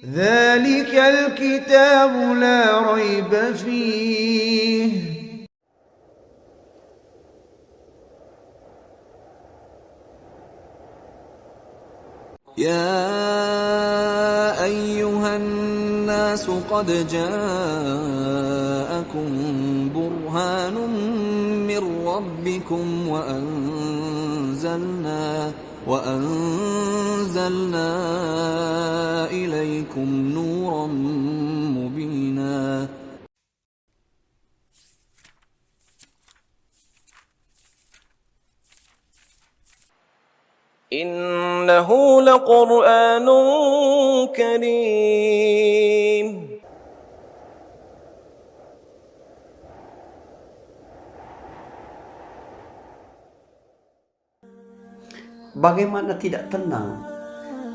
ذلك الكتاب لا ريب فيه. يا أيها الناس قد جاءكم برهان من ربكم وأنزلنا إليكم نورا مبينا. إنه لقرآن كريم. Bagaimana tidak tenang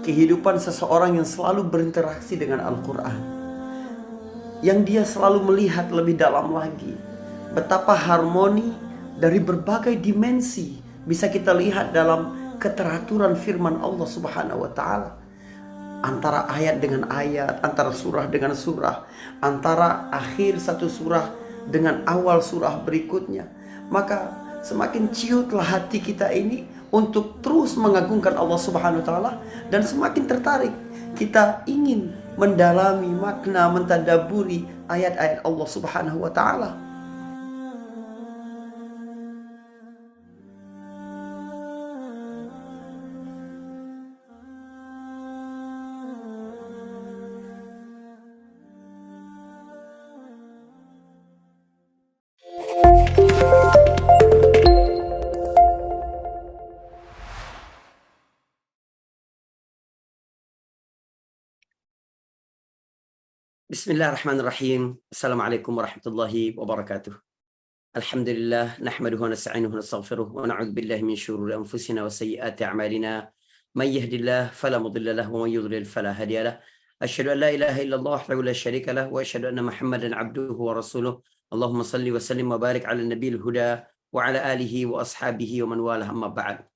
kehidupan seseorang yang selalu berinteraksi dengan Al-Quran, yang dia selalu melihat lebih dalam lagi betapa harmoni dari berbagai dimensi bisa kita lihat dalam keteraturan firman Allah Subhanahu wa Ta'ala, antara ayat dengan ayat, antara surah dengan surah, antara akhir satu surah dengan awal surah berikutnya. Maka semakin ciutlah hati kita ini untuk terus mengagungkan Allah Subhanahu wa Ta'ala, dan semakin tertarik kita ingin mendalami makna, mentadaburi ayat-ayat Allah Subhanahu wa Ta'ala. Bismillahirrahmanirrahim. Assalamualaikum warahmatullahi wabarakatuh. Alhamdulillah, nahmaduhu wa nasta'inuhu wa nastaghfiruh wa na'udzu billahi min syururi anfusina wa sayyiati a'malina. May yahdihillahu fala mudilla lahu wa may yudlil fala hadiya lahu. Asyhadu an la ilaha illallah wahdahu la syarika lahu wa asyhadu anna Muhammadan 'abduhu wa rasuluh. Allahumma shalli wa sallim wa barik 'ala nabiyil huda wa 'ala alihi wa ashabihi wa man walah, amma ba'd.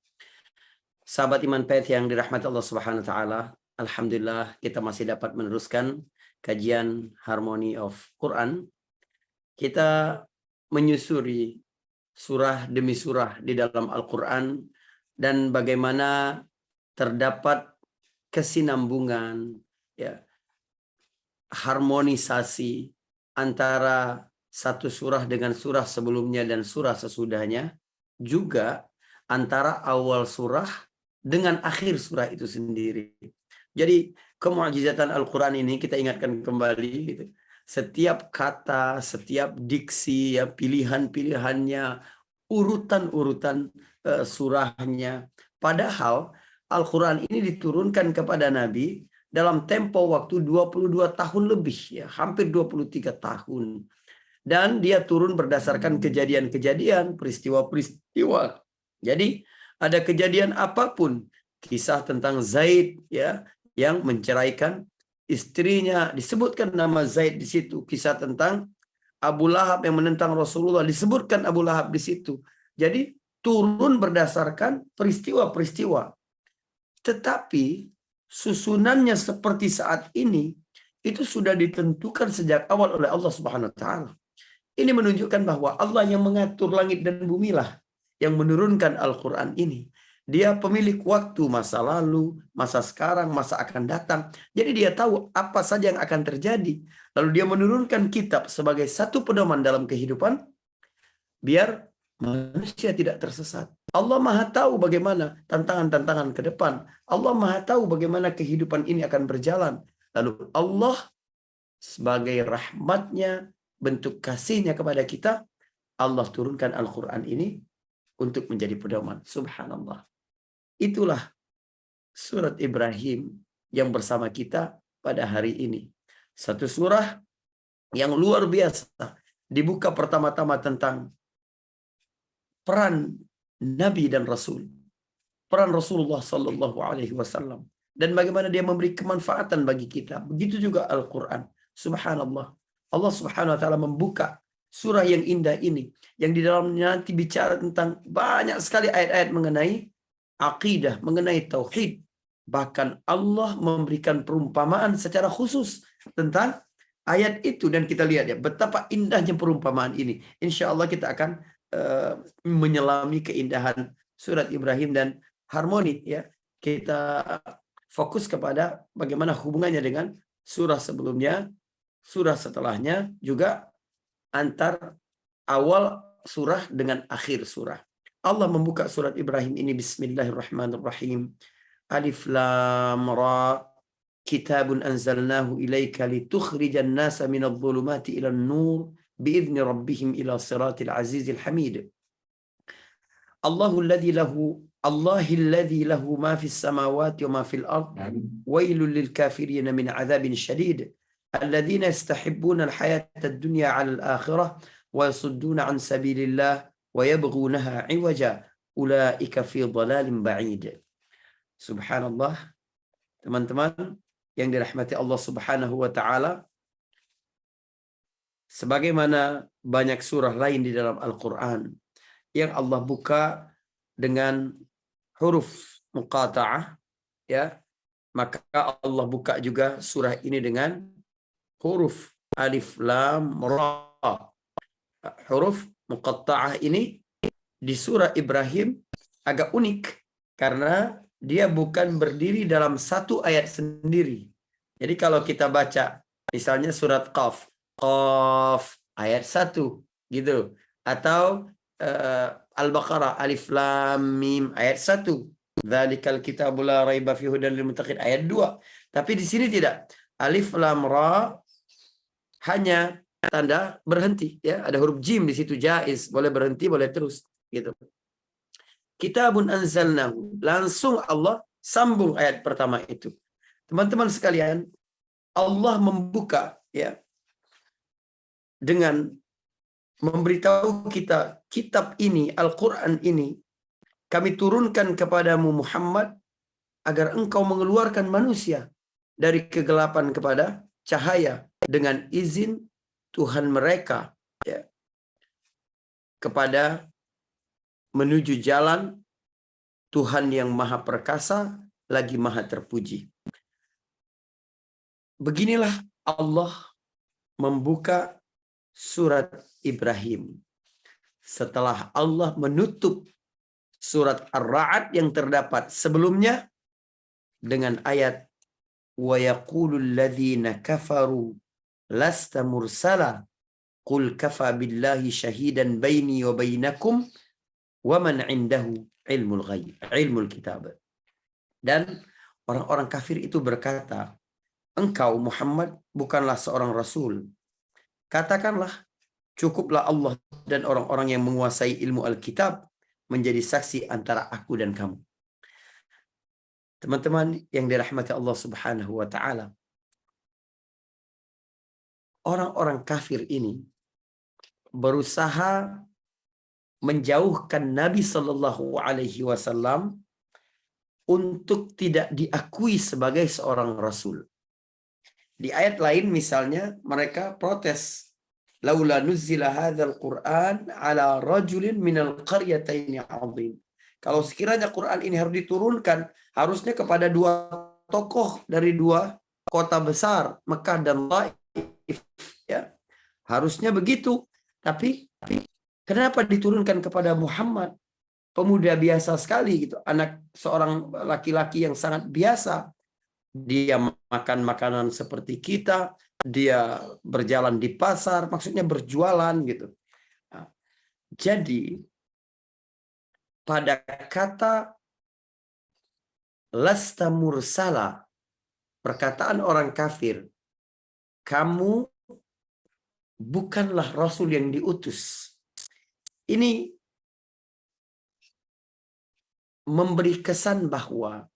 Sahabat iman PET yang dirahmati Allah Subhanahu wa Ta'ala, alhamdulillah kita masih dapat meneruskan kajian Harmony of Quran. Kita menyusuri surah demi surah di dalam Al-Quran, dan bagaimana terdapat kesinambungan, ya, harmonisasi antara satu surah dengan surah sebelumnya dan surah sesudahnya, juga antara awal surah dengan akhir surah itu sendiri. Jadi kemu'jizatan Al-Quran ini kita ingatkan kembali gitu. Setiap kata, setiap diksi, ya, pilihan-pilihannya, urutan-urutan surahnya. Padahal Al-Quran ini diturunkan kepada Nabi dalam tempo waktu 22 tahun lebih, ya, hampir 23 tahun. Dan dia turun berdasarkan kejadian-kejadian, peristiwa-peristiwa. Jadi ada kejadian apapun, kisah tentang Zaid, ya, yang menceraikan istrinya, disebutkan nama Zaid di situ. Kisah tentang Abu Lahab yang menentang Rasulullah, disebutkan Abu Lahab di situ. Jadi turun berdasarkan peristiwa-peristiwa. Tetapi susunannya seperti saat ini itu sudah ditentukan sejak awal oleh Allah Subhanahu wa Ta'ala. Ini menunjukkan bahwa Allah yang mengatur langit dan bumi lah yang menurunkan Al-Quran ini. Dia pemilik waktu, masa lalu, masa sekarang, masa akan datang. Jadi dia tahu apa saja yang akan terjadi. Lalu dia menurunkan kitab sebagai satu pedoman dalam kehidupan, biar manusia tidak tersesat. Allah Maha tahu bagaimana tantangan-tantangan ke depan. Allah Maha tahu bagaimana kehidupan ini akan berjalan. Lalu Allah sebagai rahmatnya, bentuk kasihnya kepada kita, Allah turunkan Al-Quran ini untuk menjadi pedoman. Subhanallah. Itulah surat Ibrahim yang bersama kita pada hari ini. Satu surah yang luar biasa. Dibuka pertama-tama tentang peran Nabi dan Rasul. Peran Rasulullah Sallallahu Alaihi Wasallam. Dan bagaimana dia memberi kemanfaatan bagi kita. Begitu juga Al-Quran. Subhanallah. Allah Subhanahu Wa Ta'ala membuka surah yang indah ini, yang di dalamnya nanti bicara tentang banyak sekali ayat-ayat mengenai akidah, mengenai tauhid, Bahkan Allah memberikan perumpamaan secara khusus tentang ayat itu. Dan kita lihat ya, betapa indahnya perumpamaan ini. Insya Allah kita akan menyelami keindahan surat Ibrahim dan harmoni ya. Kita fokus kepada bagaimana hubungannya dengan surah sebelumnya, surah setelahnya, juga antar awal surah dengan akhir surah. Allah membuka surat Ibrahim ini bismillahirrahmanirrahim. Alif lam ra kitabun anzalnahu ilaika litukhrijan nasa minadh dhulumati ilan nur biizni rabbihim ila siratil azizil hamid. Allahul ladzi lahu ma fis samawati wa ma fil ard wailul lil kafirin min adzabin syadid alladzina yastahibbuna al hayata ad-dunya 'ala al-akhirah wa yasudduna 'an sabilillah wa yabghunaha 'iwaja ulaika fi dhalalin ba'id. Subhanallah, teman-teman yang dirahmati Allah Subhanahu wa taala, sebagaimana banyak surah lain di dalam Al-Qur'an yang Allah buka dengan huruf muqata'ah ya, maka Allah buka juga surah ini dengan huruf alif lam ra. Huruf muqatta'ah ini di surah Ibrahim agak unik karena dia bukan berdiri dalam satu ayat sendiri. Jadi kalau kita baca misalnya surat Qaf, Qaf ayat 1 gitu, atau Al-Baqarah alif lam mim ayat 1, dzalikal kitabu la raiba fihi hudan lil muttaqin ayat 2. Tapi di sini tidak. Alif lam ra hanya tanda berhenti ya, ada huruf jim di situ, jaiz, boleh berhenti, boleh terus gitu. Kitabun anzalnahu, langsung Allah sambung ayat pertama itu. Teman-teman sekalian, Allah membuka ya dengan memberitahu kita, kitab ini, Al-Quran ini kami turunkan kepadamu Muhammad agar engkau mengeluarkan manusia dari kegelapan kepada cahaya dengan izin Tuhan mereka ya, kepada menuju jalan Tuhan yang maha perkasa lagi maha terpuji. Beginilah Allah membuka surat Ibrahim setelah Allah menutup surat Ar-Ra'd yang terdapat sebelumnya dengan ayat wa yaqulul ladzina kafaru lasta mursala qul kafa billahi syahidan baini wa bainakum wa man indahu ilmul ghaib, ilmul kitab. Dan orang-orang kafir itu berkata, engkau Muhammad bukanlah seorang rasul. Katakanlah, cukuplah Allah dan orang-orang yang menguasai ilmu Alkitab menjadi saksi antara aku dan kamu. Teman-teman yang dirahmati Allah Subhanahu wa taala, orang-orang kafir ini berusaha menjauhkan Nabi Shallallahu Alaihi Wasallam untuk tidak diakui sebagai seorang rasul. Di ayat lain misalnya mereka protes, laula nuzzila hadzal Qur'an ala rajulin minal qaryataini 'azim. Kalau sekiranya Quran ini harus diturunkan, harusnya kepada dua tokoh dari dua kota besar, Mekah dan Taif ya. Harusnya begitu. Tapi kenapa diturunkan kepada Muhammad, pemuda biasa sekali gitu, anak seorang laki-laki yang sangat biasa. Dia makan makanan seperti kita, dia berjalan di pasar, maksudnya berjualan gitu. Nah, jadi pada kata lasta mursala, perkataan orang kafir, kamu bukanlah rasul yang diutus. Ini memberi kesan bahwa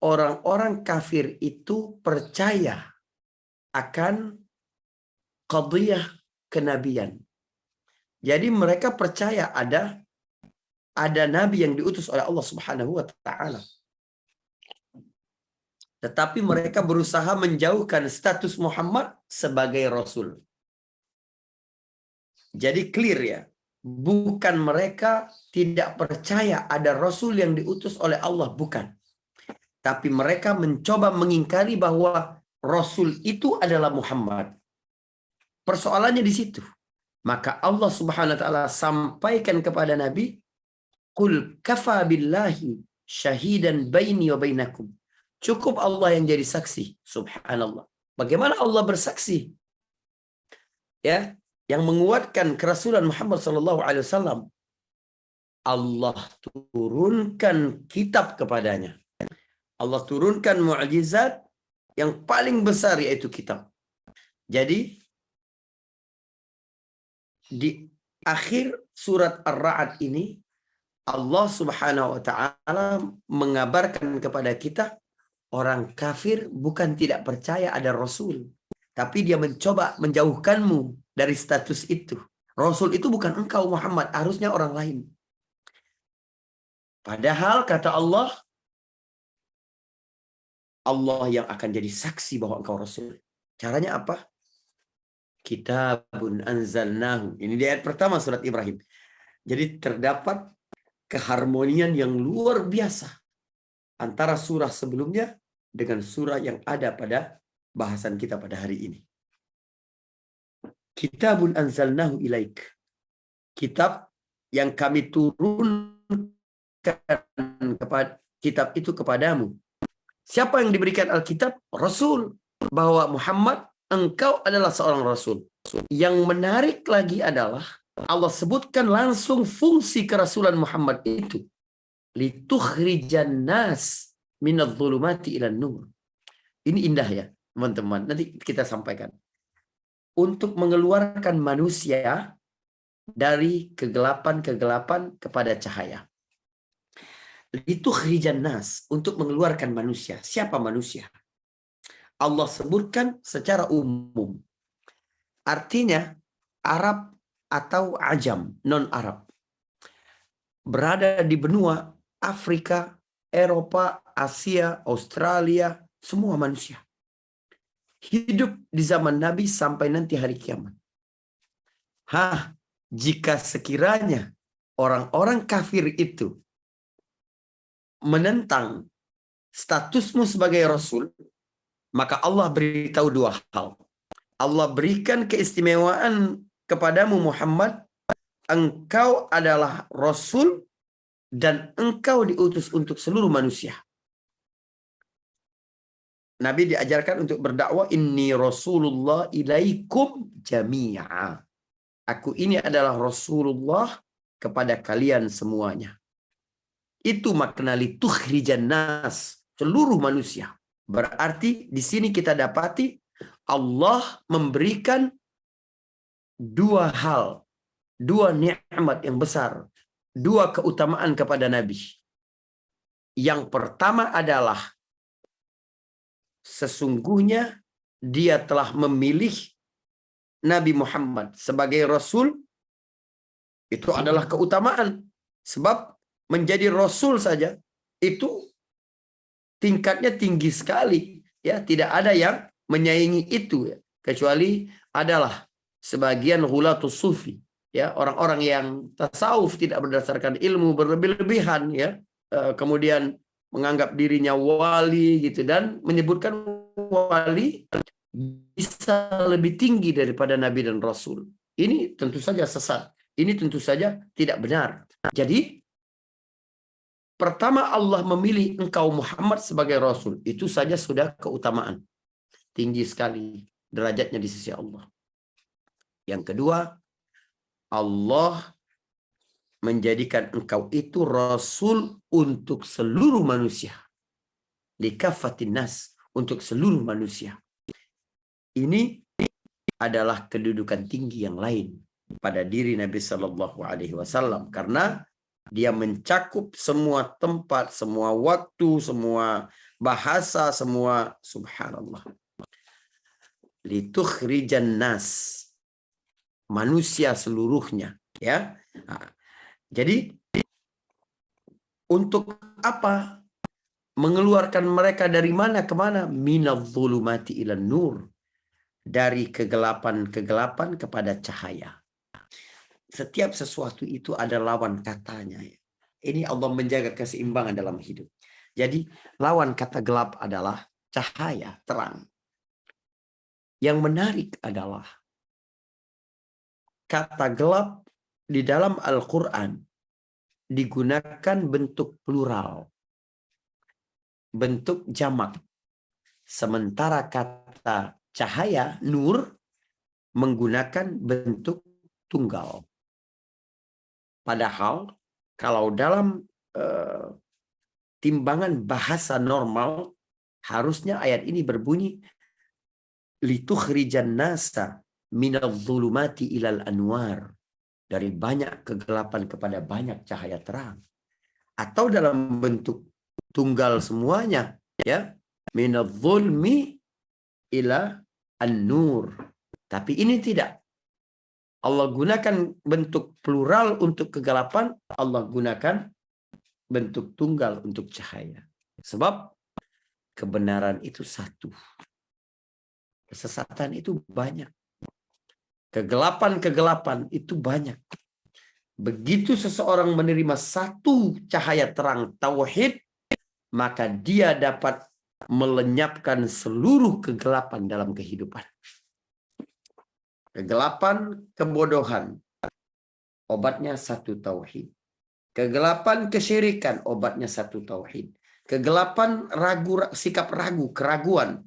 orang-orang kafir itu percaya akan qadhiyah kenabian. Jadi mereka percaya ada nabi yang diutus oleh Allah Subhanahu wa taala. Tetapi mereka berusaha menjauhkan status Muhammad sebagai rasul. Jadi clear ya, bukan mereka tidak percaya ada rasul yang diutus oleh Allah, bukan. Tapi mereka mencoba mengingkari bahwa Rasul itu adalah Muhammad. Persoalannya di situ. Maka Allah Subhanahu wa taala sampaikan kepada Nabi, "Qul kafa billahi syahidan baini wa bainakum." Cukup Allah yang jadi saksi. Subhanallah. Bagaimana Allah bersaksi? Ya, yang menguatkan kerasulan Muhammad sallallahu alaihi wasallam. Allah turunkan kitab kepadanya. Allah turunkan mukjizat yang paling besar, yaitu kitab. Jadi di akhir surat Ar-Ra'd ini Allah Subhanahu wa taala mengabarkan kepada kita, orang kafir bukan tidak percaya ada Rasul, tapi dia mencoba menjauhkanmu dari status itu. Rasul itu bukan engkau Muhammad, harusnya orang lain. Padahal kata Allah, Allah yang akan jadi saksi bahwa engkau Rasul. Caranya apa? Kitabun anzalnahu. Ini di ayat pertama surat Ibrahim. Jadi terdapat keharmonian yang luar biasa antara surah sebelumnya dengan surah yang ada pada bahasan kita pada hari ini. Kitabun anzalnahu ilaik. Kitab yang kami turunkan kepada kitab itu kepadamu. Siapa yang diberikan Alkitab? Rasul. Bahwa Muhammad, engkau adalah seorang Rasul. Yang menarik lagi adalah Allah sebutkan langsung fungsi kerasulan Muhammad itu. Litukhrijan nas minadh-dhulumati ilan nur. Ini indah ya, teman-teman. Nanti kita sampaikan. Untuk mengeluarkan manusia dari kegelapan-kegelapan kepada cahaya. Litukhrijan nas, untuk mengeluarkan manusia. Siapa manusia? Allah sebutkan secara umum. Artinya Arab atau Ajam, non-Arab. Berada di benua Afrika, Eropa, Asia, Australia, semua manusia. Hidup di zaman Nabi sampai nanti hari kiamat. Jika sekiranya orang-orang kafir itu menentang statusmu sebagai Rasul, maka Allah beritahu dua hal. Allah berikan keistimewaan kepadamu Muhammad, engkau adalah Rasul dan engkau diutus untuk seluruh manusia. Nabi diajarkan untuk berdakwah, inni Rasulullah ilaikum jami'a. Aku ini adalah Rasulullah kepada kalian semuanya. Itu makna litukhrijan nas, seluruh manusia. Berarti di sini kita dapati Allah memberikan dua hal, dua nikmat yang besar, dua keutamaan kepada Nabi. Yang pertama adalah sesungguhnya dia telah memilih Nabi Muhammad sebagai Rasul. Itu adalah keutamaan. Sebab menjadi Rasul saja itu tingkatnya tinggi sekali. Ya, tidak ada yang menyaingi itu. Ya. Kecuali adalah sebagian ghulatus sufi. Ya, orang-orang yang tasawuf tidak berdasarkan ilmu berlebih-lebihan. Ya. Kemudian menganggap dirinya wali gitu dan menyebutkan wali bisa lebih tinggi daripada Nabi dan Rasul. Ini tentu saja sesat. Ini tentu saja tidak benar. Jadi pertama Allah memilih engkau Muhammad sebagai Rasul. Itu saja sudah keutamaan. Tinggi sekali derajatnya di sisi Allah. Yang kedua, Allah menjadikan engkau itu Rasul untuk seluruh manusia. Likaffatin nas, untuk seluruh manusia. Ini adalah kedudukan tinggi yang lain pada diri Nabi Shallallahu Alaihi Wasallam. Karena dia mencakup semua tempat, semua waktu, semua bahasa, semua subhanallah. Litukhrijan nas, manusia seluruhnya, ya. Nah, jadi untuk apa? Mengeluarkan mereka dari mana ke mana? Minadh-dhulumati ilan nur, dari kegelapan-kegelapan kepada cahaya. Setiap sesuatu itu ada lawan katanya. Ini Allah menjaga keseimbangan dalam hidup. Jadi lawan kata gelap adalah cahaya, terang. Yang menarik adalah kata gelap di dalam Al-Quran digunakan bentuk plural, bentuk jamak. Sementara kata cahaya, nur, menggunakan bentuk tunggal. Padahal kalau dalam timbangan bahasa normal, harusnya ayat ini berbunyi litukhrijan nasa minadh-dhulumati ilal anwar, dari banyak kegelapan kepada banyak cahaya terang. Atau dalam bentuk tunggal semuanya, ya, minadh-dhulmi ila an-nur. Tapi ini tidak. Allah gunakan bentuk plural untuk kegelapan, Allah gunakan bentuk tunggal untuk cahaya. Sebab kebenaran itu satu. Kesesatan itu banyak. Kegelapan-kegelapan itu banyak. Begitu seseorang menerima satu cahaya terang tauhid, maka dia dapat melenyapkan seluruh kegelapan dalam kehidupan. Kegelapan kebodohan, obatnya satu tauhid. Kegelapan kesyirikan, obatnya satu tauhid. Kegelapan sikap ragu, keraguan,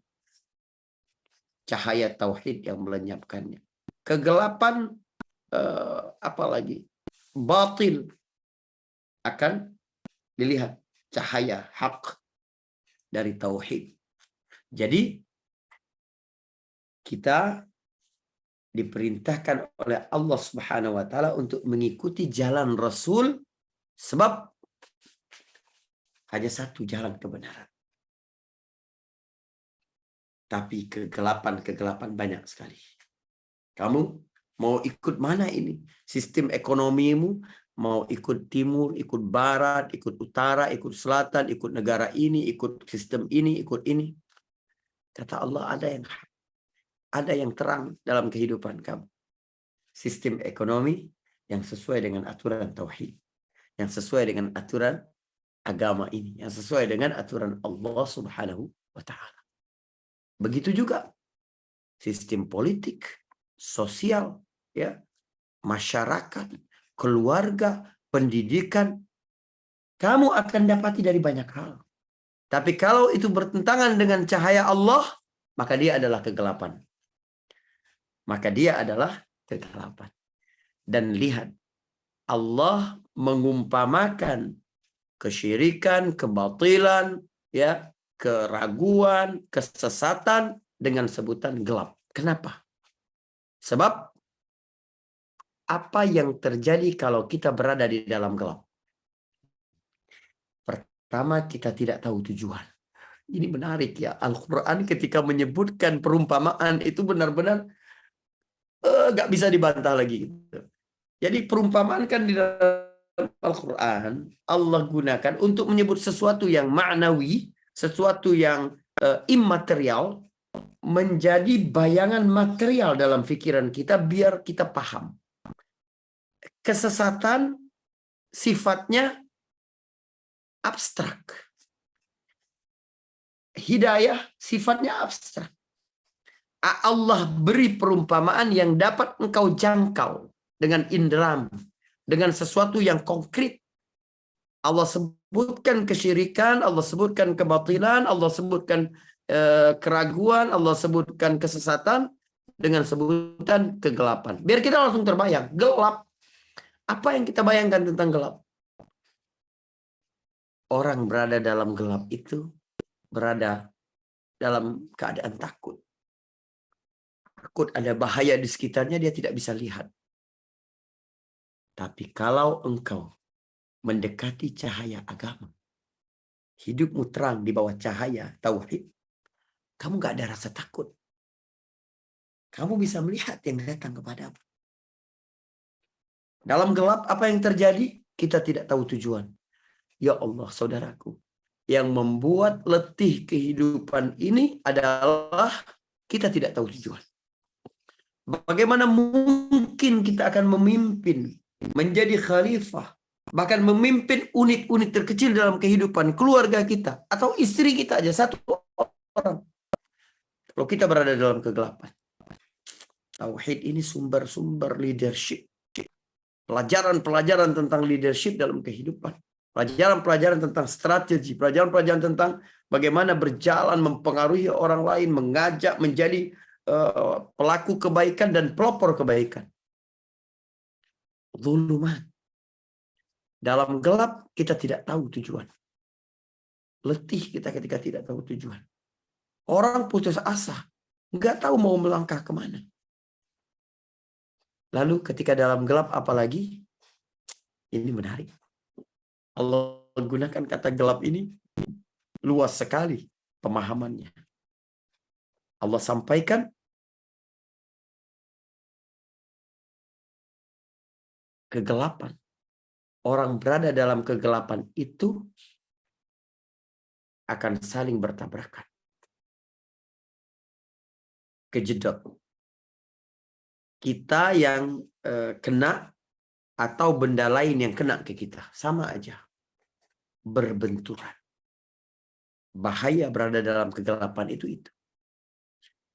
cahaya tauhid yang melenyapkannya. Kegelapan apalagi batil, akan dilihat cahaya hak dari tauhid. Jadi kita diperintahkan oleh Allah Subhanahu wa taala untuk mengikuti jalan Rasul, sebab hanya satu jalan kebenaran. Tapi kegelapan-kegelapan banyak sekali. Kamu mau ikut mana ini? Sistem ekonomimu, mau ikut timur, ikut barat, ikut utara, ikut selatan, ikut negara ini, ikut sistem ini, ikut ini. Kata Allah, ada yang terang dalam kehidupan kamu. Sistem ekonomi yang sesuai dengan aturan tauhid, yang sesuai dengan aturan agama ini, yang sesuai dengan aturan Allah Subhanahu wa taala. Begitu juga sistem politik, sosial, ya, masyarakat, keluarga, pendidikan. Kamu akan dapati dari banyak hal. Tapi kalau itu bertentangan dengan cahaya Allah, maka dia adalah kegelapan. Maka dia adalah kegelapan. Dan lihat, Allah mengumpamakan kesyirikan, kebatilan, ya, keraguan, kesesatan dengan sebutan gelap. Kenapa? Sebab apa yang terjadi kalau kita berada di dalam gelap? Pertama, kita tidak tahu tujuan. Ini menarik ya. Al-Quran ketika menyebutkan perumpamaan itu benar-benar gak bisa dibantah lagi. Jadi perumpamaan kan di dalam Al-Quran Allah gunakan untuk menyebut sesuatu yang ma'nawi, sesuatu yang immaterial, menjadi bayangan material dalam pikiran kita biar kita paham. Kesesatan sifatnya abstrak. Hidayah sifatnya abstrak. Allah beri perumpamaan yang dapat engkau jangkau dengan inderamu, dengan sesuatu yang konkret. Allah sebutkan kesyirikan, Allah sebutkan kebatilan, Allah sebutkan keraguan, Allah sebutkan kesesatan dengan sebutan kegelapan. Biar kita langsung terbayang, gelap. Apa yang kita bayangkan tentang gelap? Orang berada dalam gelap itu berada dalam keadaan takut. Takut ada bahaya di sekitarnya, dia tidak bisa lihat. Tapi kalau engkau mendekati cahaya agama, hidupmu terang di bawah cahaya tauhid, kamu gak ada rasa takut. Kamu bisa melihat yang datang kepadamu. Dalam gelap apa yang terjadi? Kita tidak tahu tujuan. Ya Allah, saudaraku, yang membuat letih kehidupan ini adalah kita tidak tahu tujuan. Bagaimana mungkin kita akan memimpin, menjadi khalifah, Bahkan memimpin unit-unit terkecil dalam kehidupan keluarga kita. Atau istri kita aja, satu orang. Kalau kita berada dalam kegelapan. Tauhid ini sumber-sumber leadership. Pelajaran-pelajaran tentang leadership dalam kehidupan. Pelajaran-pelajaran tentang strategi. Pelajaran-pelajaran tentang bagaimana berjalan, mempengaruhi orang lain, mengajak, menjadi pelaku kebaikan dan pelopor kebaikan. Zulumat. Dalam gelap kita tidak tahu tujuan. Letih kita ketika tidak tahu tujuan. Orang putus asa. Nggak tahu mau melangkah kemana. Lalu ketika dalam gelap apalagi? Ini menarik. Allah gunakan kata gelap ini luas sekali pemahamannya. Allah sampaikan kegelapan. Orang berada dalam kegelapan itu akan saling bertabrakan. Kejedot. Kita yang kena atau benda lain yang kena ke kita. Sama aja. Berbenturan. Bahaya berada dalam kegelapan itu.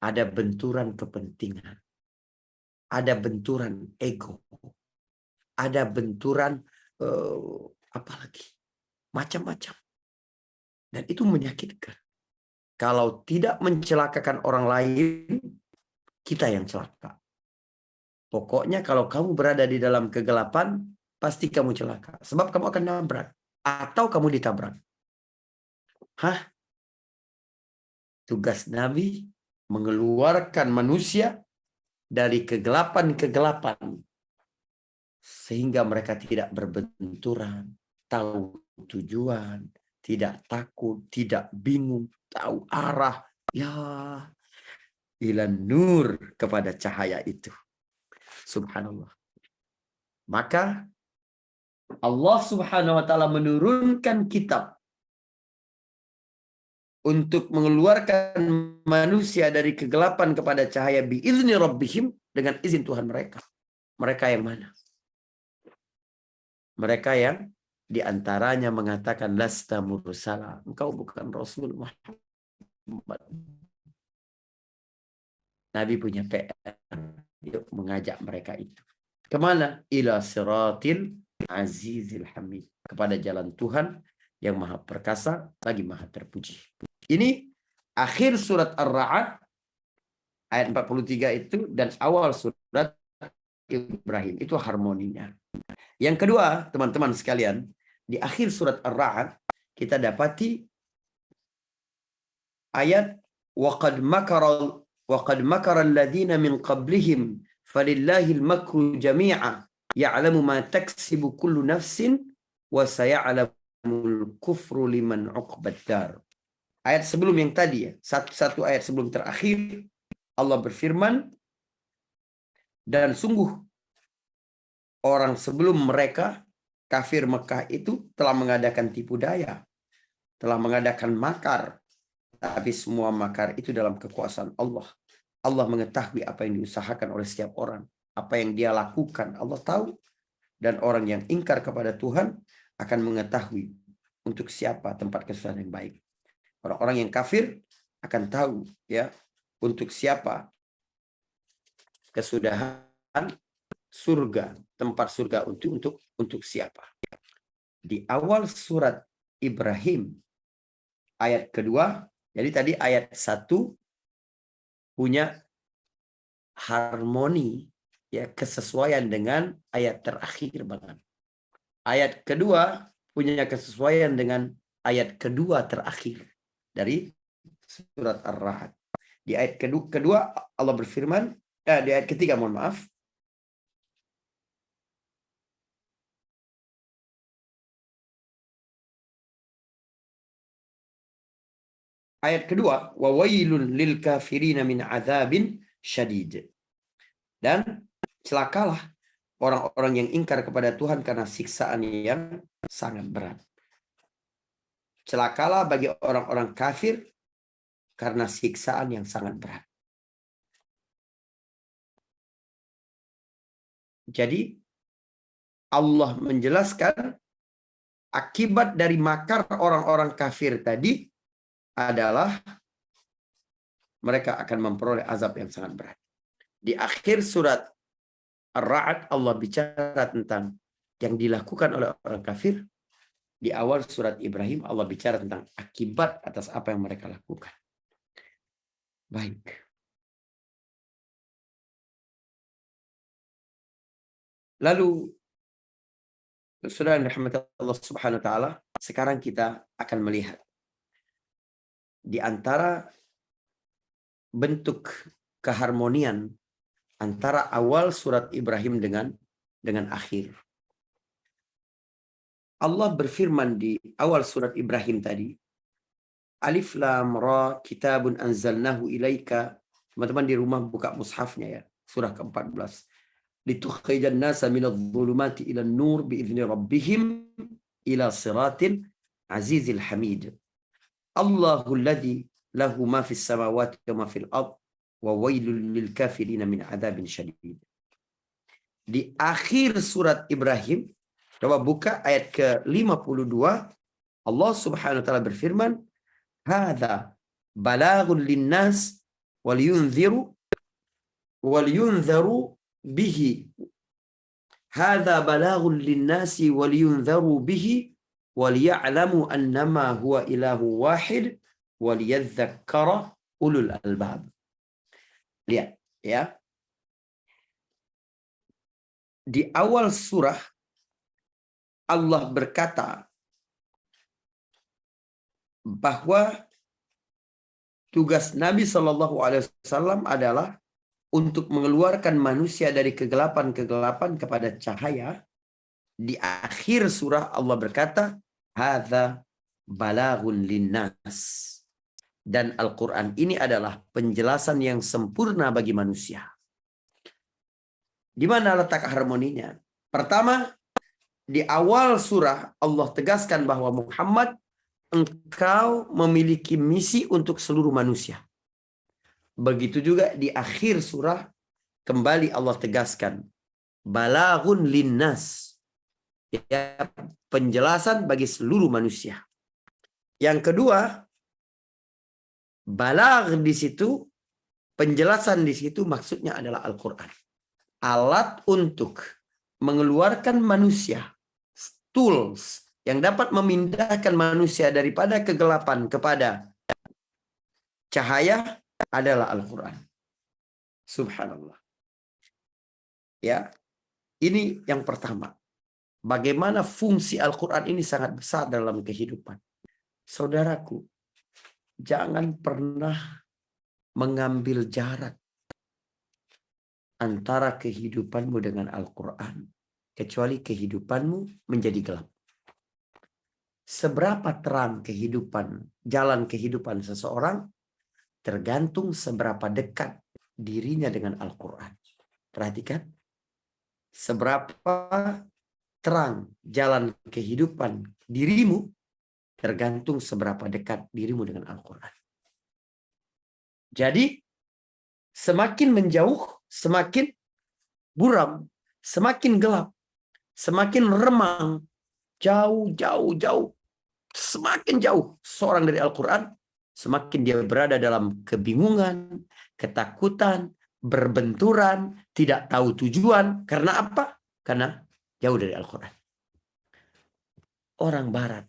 Ada benturan kepentingan. Ada benturan ego. Ada benturan apalagi macam-macam, dan itu menyakitkan. Kalau tidak mencelakakan orang lain, kita yang celaka. Pokoknya kalau kamu berada di dalam kegelapan, pasti kamu celaka, sebab kamu akan nabrak atau kamu ditabrak. Tugas Nabi mengeluarkan manusia dari kegelapan-kegelapan sehingga mereka tidak berbenturan, tahu tujuan, tidak takut, tidak bingung, tahu arah. Ya, ilan nur, kepada cahaya itu. Subhanallah. Maka Allah Subhanahu wa taala menurunkan kitab untuk mengeluarkan manusia dari kegelapan kepada cahaya biizni rabbihim, dengan izin Tuhan mereka. Mereka yang mana? Mereka yang diantaranya mengatakan lasta mursala, engkau bukan Rasul Muhammad. Nabi punya PR, yuk mengajak mereka itu. Kemana? Ila siratil azizil hamid, kepada jalan Tuhan yang maha perkasa lagi maha terpuji. Ini akhir surat Ar-Ra'd ayat 43 itu, dan awal surat Ibrahim, itu harmoninya. Yang kedua, teman-teman sekalian, di akhir surat Ar-Ra'd kita dapati ayat waqad makara alladziina min qablihim falillahil makru jami'a ya'lamu ma taksibu kullu nafsin wa saya'lamul kufru liman 'uqbad dar. Ayat sebelum yang tadi ya, satu ayat sebelum terakhir, Allah berfirman, dan sungguh orang sebelum mereka, kafir Mekah itu telah mengadakan tipu daya, telah mengadakan makar, tapi semua makar itu dalam kekuasaan Allah. Allah mengetahui apa yang diusahakan oleh setiap orang, apa yang dia lakukan Allah tahu, dan orang yang ingkar kepada Tuhan akan mengetahui untuk siapa tempat kesudahan yang baik. Orang-orang yang kafir akan tahu ya untuk siapa kesudahan surga, tempat surga untuk siapa. Di awal surat Ibrahim ayat kedua, jadi tadi ayat 1 punya harmoni ya, kesesuaian dengan ayat terakhir banget. Ayat kedua punya kesesuaian dengan ayat kedua terakhir dari surat Ar-Ra'd. Di ayat kedua Allah berfirman, di ayat ketiga mohon maaf, ayat kedua, wa wailun lil kafirina min adzabin syadid. Dan celakalah orang-orang yang ingkar kepada Tuhan karena siksaan yang sangat berat. Celakalah bagi orang-orang kafir karena siksaan yang sangat berat. Jadi Allah menjelaskan akibat dari makar orang-orang kafir tadi adalah mereka akan memperoleh azab yang sangat berat. Di akhir surat Ar-Ra'd Allah bicara tentang yang dilakukan oleh orang kafir. Di awal surat Ibrahim Allah bicara tentang akibat atas apa yang mereka lakukan. Baik. Lalu, saudara yang dirahmati Allah Subhanahu wa taala, sekarang kita akan melihat di antara bentuk keharmonian antara awal surat Ibrahim dengan akhir. Allah berfirman di awal surat Ibrahim tadi, Alif Lam Ra kitabun anzalnahu ilaika. Teman-teman di rumah buka mushafnya ya, surah ke-14. Litukhrijan nasa minadh dhulumati ilan nur biizni rabbihim ila siratil azizil hamid. Allahul ladzi lahu ma fis samawati wa ma fil ard wa wailul lil kafirin min adzabin syadid. Di akhir surat Ibrahim, coba buka ayat ke-52, Allah Subhanahu wa taala berfirman, hadza balaghun linnas wal yunziru bihi. Hadza balaghun linnasi wal yunziru bihi wal ya'lamu annama huwa ilahu wahid wal yadhakkara ulul albab. Lihat ya. Di awal surah Allah berkata bahwa tugas Nabi Shallallahu Alaihi Wasallam adalah untuk mengeluarkan manusia dari kegelapan-kegelapan kepada cahaya. Di akhir surah Allah berkata, hadza balaghun linnas. Dan Al-Quran ini adalah penjelasan yang sempurna bagi manusia. Di mana letak harmoninya? Pertama, di awal surah Allah tegaskan bahwa Muhammad, engkau memiliki misi untuk seluruh manusia. Begitu juga di akhir surah kembali Allah tegaskan balaghun linnas, ya, penjelasan bagi seluruh manusia. Yang kedua, balagh di situ, penjelasan di situ maksudnya adalah Al-Quran. Alat untuk mengeluarkan manusia, tools yang dapat memindahkan manusia daripada kegelapan kepada cahaya adalah Al-Quran. Subhanallah. Ya, ini yang pertama. Bagaimana fungsi Al-Quran ini sangat besar dalam kehidupan. Saudaraku, jangan pernah mengambil jarak antara kehidupanmu dengan Al-Quran, kecuali kehidupanmu menjadi gelap. Seberapa terang kehidupan, jalan kehidupan seseorang, tergantung seberapa dekat dirinya dengan Al-Quran. Perhatikan, seberapa terang jalan kehidupan dirimu, tergantung seberapa dekat dirimu dengan Al-Quran. Jadi, semakin menjauh, semakin buram, semakin gelap, semakin remang, jauh, semakin jauh seorang dari Al-Quran, semakin dia berada dalam kebingungan, ketakutan, berbenturan, tidak tahu tujuan. Karena apa? Karena jauh dari Al-Quran. Orang Barat,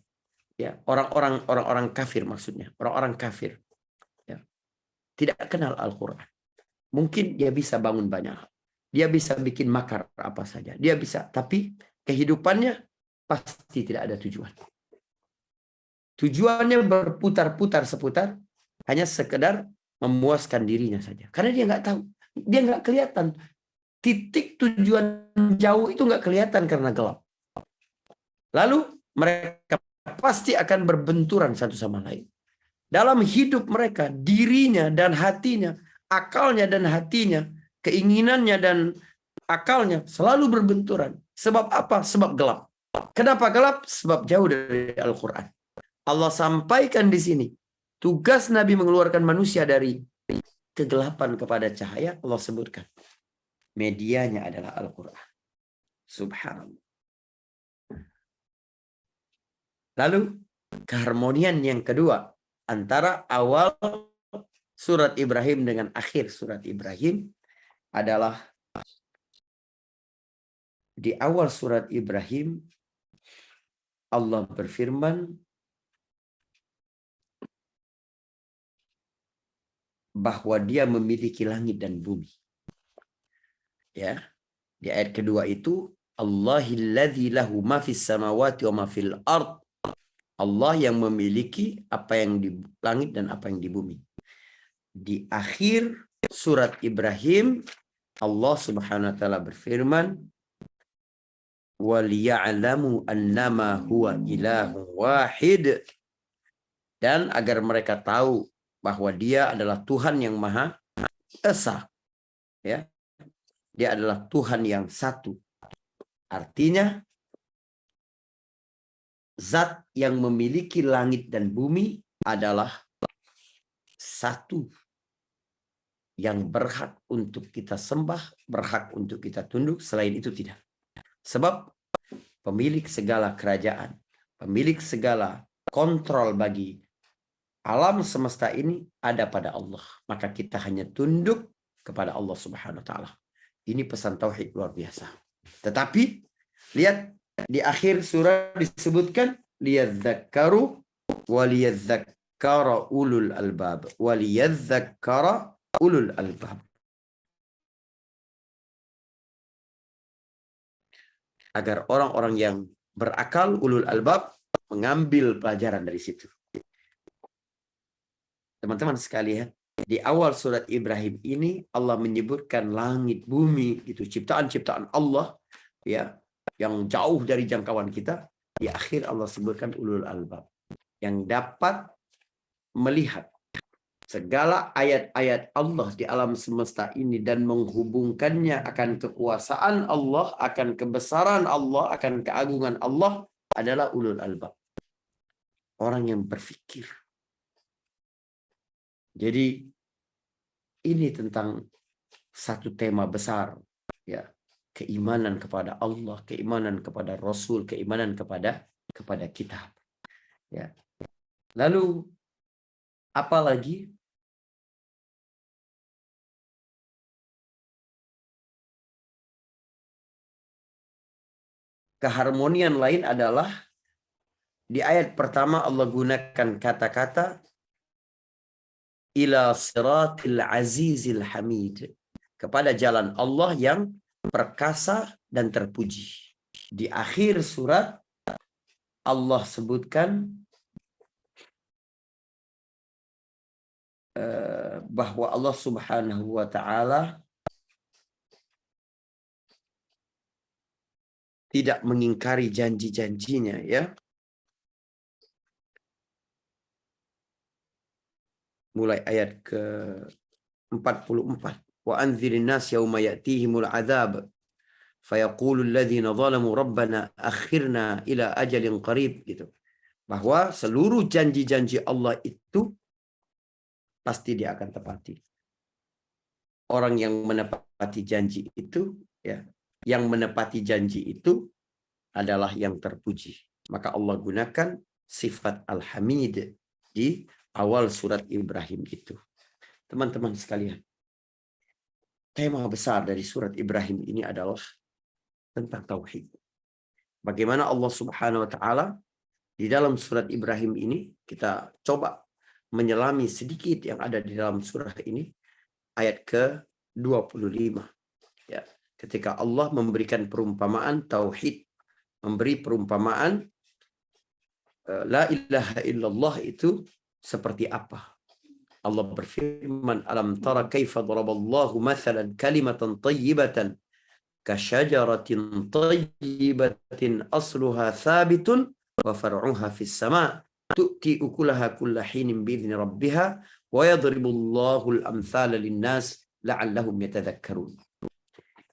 ya, orang-orang kafir maksudnya, orang-orang kafir, ya, tidak kenal Al-Quran. Mungkin dia bisa bangun banyak, dia bisa bikin makar apa saja, dia bisa, tapi kehidupannya pasti tidak ada tujuan. Tujuannya berputar-putar seputar hanya sekedar memuaskan dirinya saja. Karena dia nggak tahu, dia nggak kelihatan. Titik tujuan jauh itu nggak kelihatan karena gelap. Lalu mereka pasti akan berbenturan satu sama lain. Dalam hidup mereka, dirinya dan hatinya, akalnya dan hatinya, keinginannya dan akalnya selalu berbenturan. Sebab apa? Sebab gelap. Kenapa gelap? Sebab jauh dari Al-Quran. Allah sampaikan di sini, tugas Nabi mengeluarkan manusia dari kegelapan kepada cahaya. Allah sebutkan, medianya adalah Al-Quran. Subhanallah. Lalu keharmonian yang kedua antara awal surat Ibrahim dengan akhir surat Ibrahim adalah di awal surat Ibrahim Allah berfirman bahwa Dia memiliki langit dan bumi. Ya, di ayat kedua itu Allahilladzi lahu ma fis samawati wa ma fil ard. Allah yang memiliki apa yang di langit dan apa yang di bumi. Di akhir surat Ibrahim Allah Subhanahu wa taala berfirman waliya'lamu annama huwa ilahun wahid, dan agar mereka tahu bahwa Dia adalah Tuhan yang Maha Esa. Ya. Dia adalah Tuhan yang satu. Artinya zat yang memiliki langit dan bumi adalah satu yang berhak untuk kita sembah, berhak untuk kita tunduk, selain itu tidak. Sebab pemilik segala kerajaan, pemilik segala kontrol bagi alam semesta ini ada pada Allah. Maka kita hanya tunduk kepada Allah Subhanahu wa taala. Ini pesan tauhid luar biasa. Tetapi lihat di akhir surah disebutkan liyadzakkaru waliyadzakkara ulul albab, waliyadzakkara ulul albab. Agar orang-orang yang berakal, ulul albab, mengambil pelajaran dari situ. Teman-teman sekalian, di awal surat Ibrahim ini Allah menyebutkan langit, bumi, itu ciptaan-ciptaan Allah, ya, yang jauh dari jangkauan kita. Di akhir Allah sebutkan ulul albab, yang dapat melihat segala ayat-ayat Allah di alam semesta ini dan menghubungkannya akan kekuasaan Allah, akan kebesaran Allah, akan keagungan Allah adalah ulul albab. Orang yang berpikir. Jadi ini tentang satu tema besar, ya. Keimanan kepada Allah, keimanan kepada Rasul, keimanan kepada kitab. Ya. Lalu apa lagi? Keharmonian lain adalah di ayat pertama Allah gunakan kata-kata ila siratil azizil hamid, kepada jalan Allah yang perkasa dan terpuji. Di akhir surat Allah sebutkan bahwa Allah Subhanahu wa taala tidak mengingkari janji-janjinya, ya. Mulai ayat ke-44. Wa anzirin nas yauma ya'tihimul adzab fayaqulu alladhina zalamu rabbana akhirna ila ajalin qarib, gitu. Bahwa seluruh janji-janji Allah itu pasti Dia akan tepati. Orang yang menepati janji itu, ya, yang menepati janji itu adalah yang terpuji. Maka Allah gunakan sifat Al-Hamid di awal surat Ibrahim itu. Teman-teman sekalian, tema besar dari surat Ibrahim ini adalah tentang tauhid. Bagaimana Allah Subhanahu wa taala di dalam surat Ibrahim ini, kita coba menyelami sedikit yang ada di dalam surah ini, ayat ke-25. Ya, ketika Allah memberikan perumpamaan tauhid, memberi perumpamaan la ilaha illallah itu seperti apa. Allah berfirman, alam tara kaifa daraballahu mathalan kalimatan tayyibatan kasyajaratin tayyibatin asluha thabitun wa far'uha fis sama' tu'ti ukulaha kulla hinin bi'izni rabbiha wa yadribullahu al-amthala lin-nas la'allahum yatadhakkarun.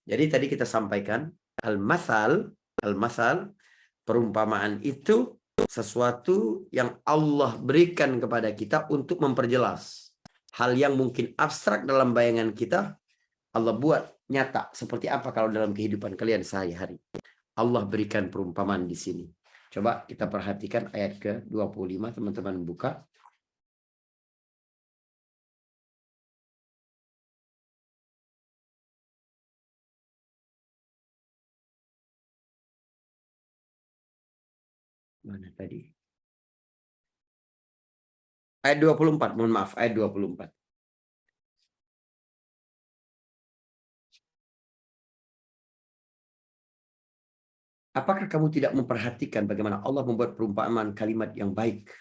Jadi tadi kita sampaikan al-mathal, perumpamaan itu sesuatu yang Allah berikan kepada kita untuk memperjelas hal yang mungkin abstrak dalam bayangan kita. Allah buat nyata seperti apa kalau dalam kehidupan kalian sehari-hari. Allah berikan perumpamaan di sini. Coba kita perhatikan ayat ke-25, teman-teman buka. Mana tadi? Ayat 24, mohon maaf, ayat 24. Apakah kamu tidak memperhatikan bagaimana Allah membuat perumpamaan kalimat yang baik?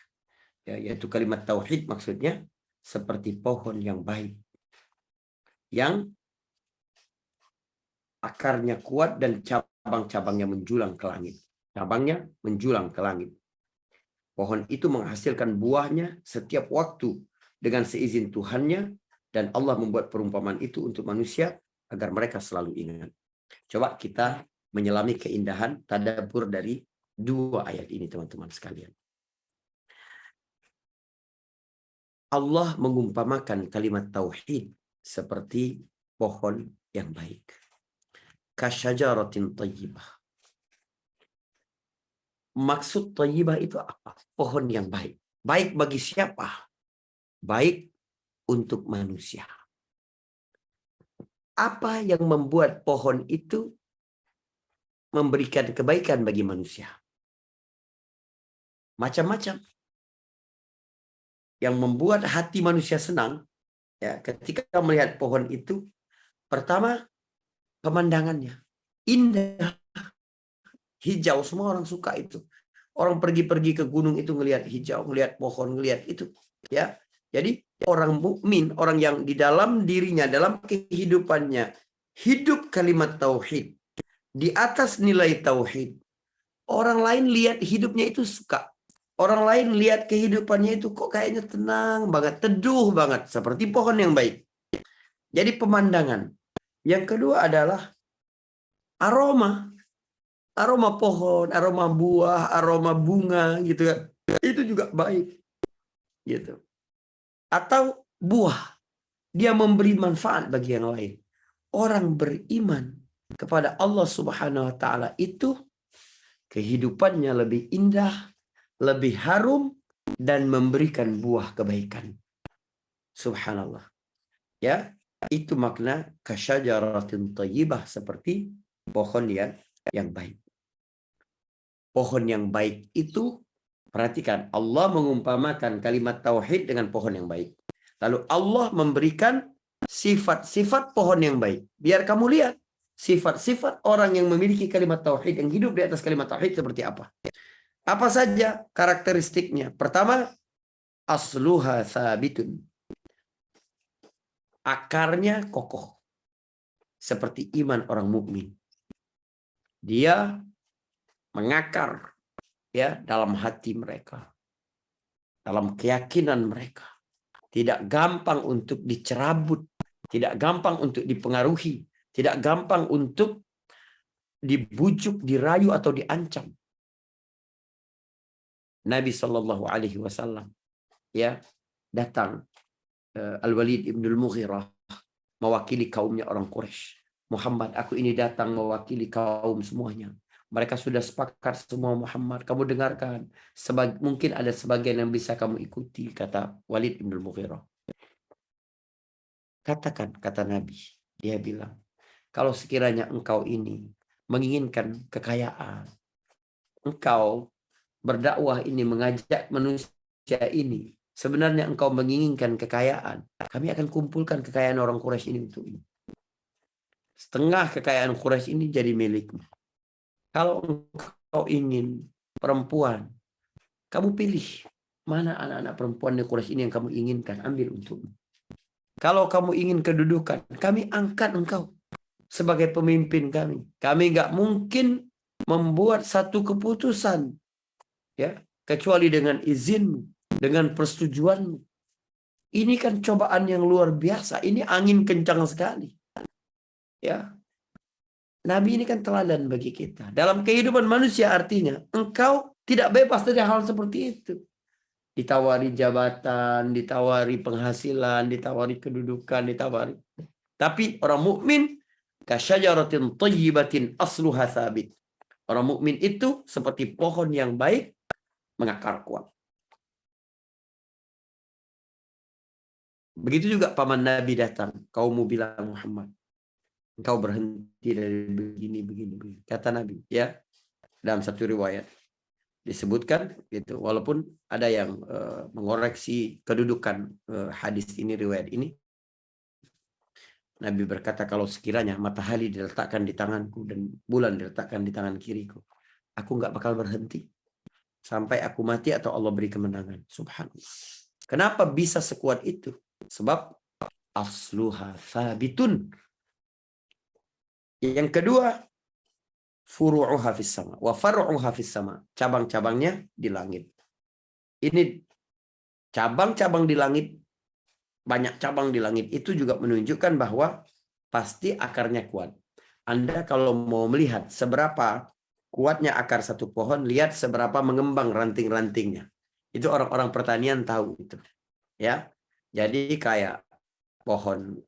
Ya, yaitu kalimat tauhid maksudnya, seperti pohon yang baik. Yang akarnya kuat dan cabang-cabangnya menjulang ke langit. Cabangnya menjulang ke langit. Pohon itu menghasilkan buahnya setiap waktu dengan seizin Tuhannya, dan Allah membuat perumpamaan itu untuk manusia agar mereka selalu ingat. Coba kita menyelami keindahan tadabbur dari dua ayat ini, teman-teman sekalian. Allah mengumpamakan kalimat tauhid seperti pohon yang baik. Kasyajaratin thayyibah. Maksud thayyibah itu apa? Pohon yang baik. Baik bagi siapa? Baik untuk manusia. Apa yang membuat pohon itu memberikan kebaikan bagi manusia? Macam-macam. Yang membuat hati manusia senang, ya, ketika melihat pohon itu, pertama, pemandangannya indah, hijau, semua orang suka itu. Orang pergi-pergi ke gunung itu ngelihat hijau, ngelihat pohon, ngelihat itu, ya. Jadi orang mukmin, orang yang di dalam dirinya, dalam kehidupannya hidup kalimat tauhid, di atas nilai tauhid, orang lain lihat hidupnya itu suka. Orang lain lihat kehidupannya itu kok kayaknya tenang banget, teduh banget, seperti pohon yang baik. Jadi pemandangan. Yang kedua adalah aroma. Aroma pohon, aroma buah, aroma bunga gitu ya. Itu juga baik. Gitu. Atau buah. Dia memberi manfaat bagi yang lain. Orang beriman kepada Allah Subhanahu wa taala itu kehidupannya lebih indah, lebih harum, dan memberikan buah kebaikan. Subhanallah. Ya, itu makna kasyajaratin thayyibah, seperti pohon yang baik. Pohon yang baik itu, perhatikan, Allah mengumpamakan kalimat tauhid dengan pohon yang baik. Lalu Allah memberikan sifat-sifat pohon yang baik. Biar kamu lihat sifat-sifat orang yang memiliki kalimat tauhid, yang hidup di atas kalimat tauhid seperti apa. Apa saja karakteristiknya? Pertama, asluha sabitun. Akarnya kokoh. Seperti iman orang mukmin. Dia mengakar ya dalam hati mereka. Dalam keyakinan mereka. Tidak gampang untuk dicerabut, tidak gampang untuk dipengaruhi, tidak gampang untuk dibujuk, dirayu atau diancam. Nabi Shallallahu Alaihi Wasallam ya datang, Al-Walid ibn al-Mughirah mewakili kaumnya orang Quraisy. Muhammad, aku ini datang mewakili kaum semuanya. Mereka sudah sepakat semua, Muhammad, kamu dengarkan. Mungkin ada sebagian yang bisa kamu ikuti, kata Walid ibn al-Mughirah. Katakan, kata Nabi, dia bilang, kalau sekiranya engkau ini menginginkan kekayaan, engkau berdakwah ini, mengajak manusia ini, sebenarnya engkau menginginkan kekayaan, kami akan kumpulkan kekayaan orang Quraisy ini untukmu. Setengah kekayaan Quraisy ini jadi milikmu. Kalau engkau ingin perempuan, kamu pilih mana anak-anak perempuan di Quraisy ini yang kamu inginkan, ambil untukmu. Kalau kamu ingin kedudukan, kami angkat engkau sebagai pemimpin kami. Kami nggak mungkin membuat satu keputusan, ya, kecuali dengan izinmu, dengan persetujuanmu. Ini kan cobaan yang luar biasa. Ini angin kencang sekali. Ya, Nabi ini kan teladan bagi kita. Dalam kehidupan manusia artinya, engkau tidak bebas dari hal seperti itu. Ditawari jabatan, ditawari penghasilan, ditawari kedudukan, ditawari. Tapi orang mukmin kasyajaratin thayyibatin asluha sabit. Orang mukmin itu seperti pohon yang baik, mengakar kuat. Begitu juga paman Nabi datang, kaummu bilang Muhammad, engkau berhenti dari begini, begini, begini. Kata Nabi, ya, dalam satu riwayat disebutkan gitu, walaupun ada yang mengoreksi kedudukan hadis ini, riwayat ini. Nabi berkata, kalau sekiranya matahari diletakkan di tanganku dan bulan diletakkan di tangan kiriku, aku nggak bakal berhenti sampai aku mati atau Allah beri kemenangan. Subhanallah. Kenapa bisa sekuat itu? Sebab asluha thabitun. Yang kedua, furu'uha fis sama wa far'uha fis sama. Cabang-cabangnya di langit. Ini cabang-cabang di langit, banyak cabang di langit itu juga menunjukkan bahwa pasti akarnya kuat. Anda kalau mau melihat seberapa kuatnya akar satu pohon, lihat seberapa mengembang ranting-rantingnya. Itu orang-orang pertanian tahu itu. Ya. Jadi kayak pohon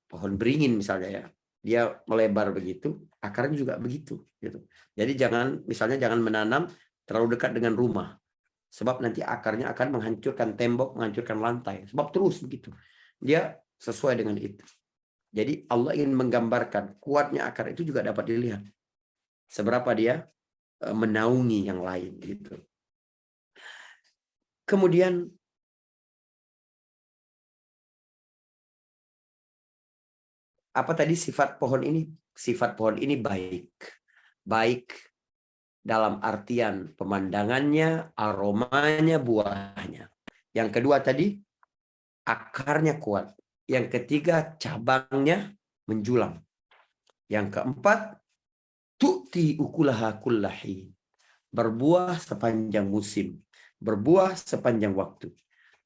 pohon beringin misalnya ya, dia melebar begitu, akarnya juga begitu gitu. Jadi misalnya jangan menanam terlalu dekat dengan rumah, sebab nanti akarnya akan menghancurkan tembok, menghancurkan lantai, sebab terus begitu. Dia sesuai dengan itu. Jadi Allah ingin menggambarkan kuatnya akar itu juga dapat dilihat seberapa dia menaungi yang lain gitu. Kemudian apa tadi sifat pohon ini? Sifat pohon ini baik. Baik dalam artian pemandangannya, aromanya, buahnya. Yang kedua tadi, akarnya kuat. Yang ketiga, cabangnya menjulang. Yang keempat, tu'ti ukulaha kullahi. Berbuah sepanjang musim. Berbuah sepanjang waktu.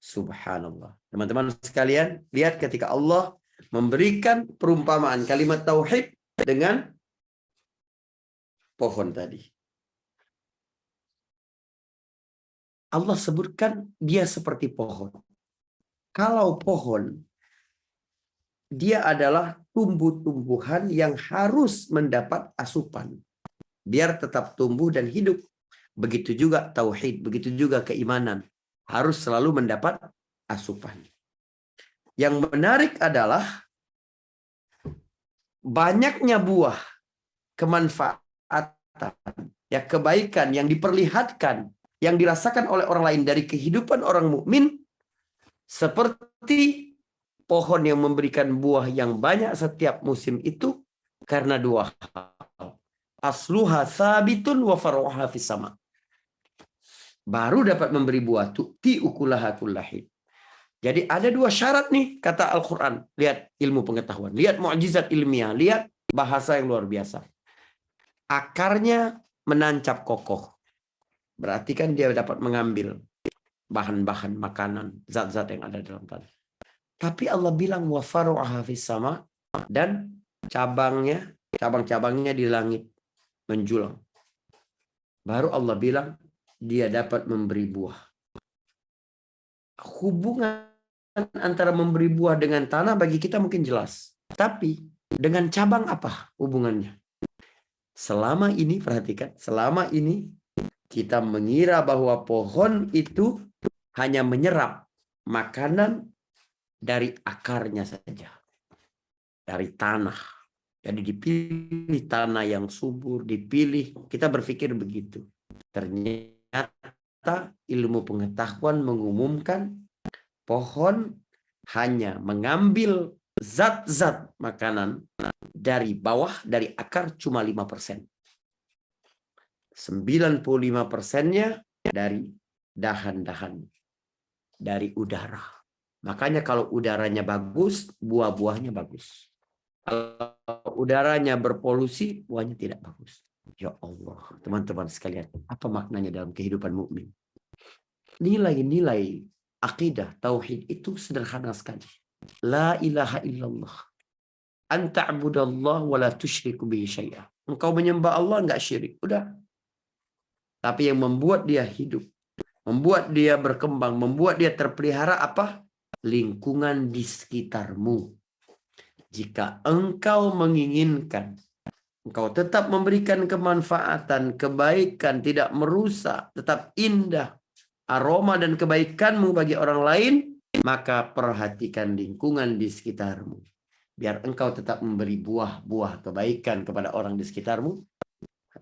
Subhanallah. Teman-teman sekalian, lihat ketika Allah memberikan perumpamaan kalimat tauhid dengan pohon tadi. Allah sebutkan dia seperti pohon. Kalau pohon, dia adalah tumbuh-tumbuhan yang harus mendapat asupan biar tetap tumbuh dan hidup. Begitu juga tauhid, begitu juga keimanan, harus selalu mendapat asupan. Yang menarik adalah banyaknya buah kemanfaatan, ya kebaikan yang diperlihatkan, yang dirasakan oleh orang lain dari kehidupan orang mukmin, seperti pohon yang memberikan buah yang banyak setiap musim itu karena dua hal. Asluha thabitun wa faruha fis sama. Baru dapat memberi buah, tu'ti ukulaha kullahi. Jadi ada dua syarat nih, kata Al-Quran. Lihat ilmu pengetahuan, lihat mukjizat ilmiah, lihat bahasa yang luar biasa. Akarnya menancap kokoh. Berarti kan dia dapat mengambil bahan-bahan makanan, zat-zat yang ada dalam tanah. Tapi Allah bilang wa faru'aha fis sama, dan cabang-cabangnya di langit menjulang. Baru Allah bilang dia dapat memberi buah. Hubungan antara memberi buah dengan tanah bagi kita mungkin jelas. Tapi dengan cabang apa hubungannya? Selama ini, perhatikan, selama ini kita mengira bahwa pohon itu hanya menyerap makanan dari akarnya saja. Dari tanah. Jadi dipilih tanah yang subur, dipilih. Kita berpikir begitu. Ternyata ilmu pengetahuan mengumumkan pohon hanya mengambil zat-zat makanan dari bawah, dari akar cuma 5%. 95%-nya dari dahan-dahan, dari udara. Makanya kalau udaranya bagus, buah-buahnya bagus. Kalau udaranya berpolusi, buahnya tidak bagus. Ya Allah, teman-teman sekalian, apa maknanya dalam kehidupan mukmin? Nilai-nilai akidah tauhid itu sederhana sekali. La ilaha illallah. Anta'budallah wa la tusyriku bihi syai'ah. Engkau menyembah Allah enggak syirik. Udah. Tapi yang membuat dia hidup, membuat dia berkembang, membuat dia terpelihara apa? Lingkungan di sekitarmu. Jika engkau menginginkan engkau tetap memberikan kemanfaatan, kebaikan, tidak merusak, tetap indah aroma dan kebaikanmu bagi orang lain, maka perhatikan lingkungan di sekitarmu. Biar engkau tetap memberi buah-buah kebaikan kepada orang di sekitarmu,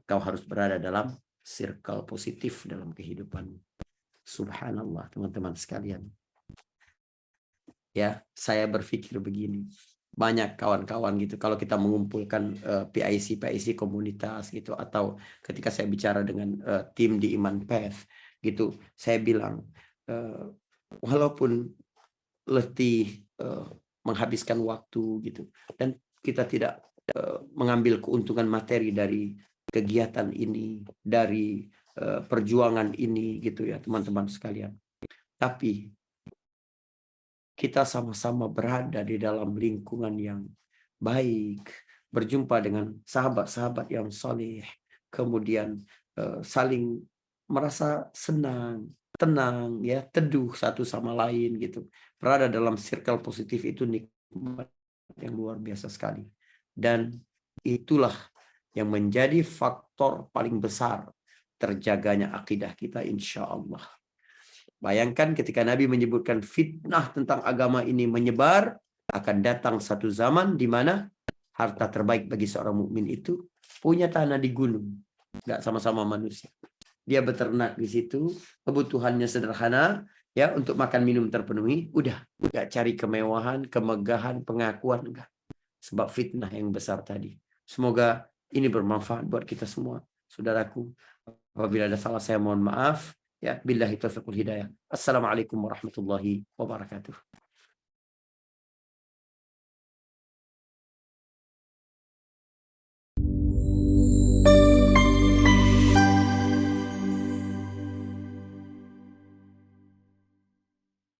kau harus berada dalam circle positif dalam kehidupanmu. Subhanallah, teman-teman sekalian. Ya, saya berpikir begini. Banyak kawan-kawan gitu, kalau kita mengumpulkan PIC komunitas gitu, atau ketika saya bicara dengan tim di Iman Path gitu, saya bilang walaupun letih, menghabiskan waktu gitu, dan kita tidak mengambil keuntungan materi dari kegiatan ini, dari perjuangan ini gitu ya teman-teman sekalian, tapi kita sama-sama berada di dalam lingkungan yang baik, berjumpa dengan sahabat-sahabat yang saleh, kemudian saling merasa senang, tenang, ya, teduh satu sama lain gitu. Berada dalam circle positif itu nikmat yang luar biasa sekali. Dan itulah yang menjadi faktor paling besar terjaganya akidah kita insya Allah. Bayangkan ketika Nabi menyebutkan fitnah tentang agama ini menyebar, akan datang satu zaman di mana harta terbaik bagi seorang mukmin itu punya tanah di gunung, nggak sama-sama manusia. Dia beternak di situ, kebutuhannya sederhana, ya, untuk makan minum terpenuhi, udah, nggak cari kemewahan, kemegahan, pengakuan, enggak. Sebab fitnah yang besar tadi. Semoga ini bermanfaat buat kita semua, saudaraku. Apabila ada salah saya mohon maaf. Ya, billahi taufiq wal hidayah. Assalamualaikum warahmatullahi wabarakatuh.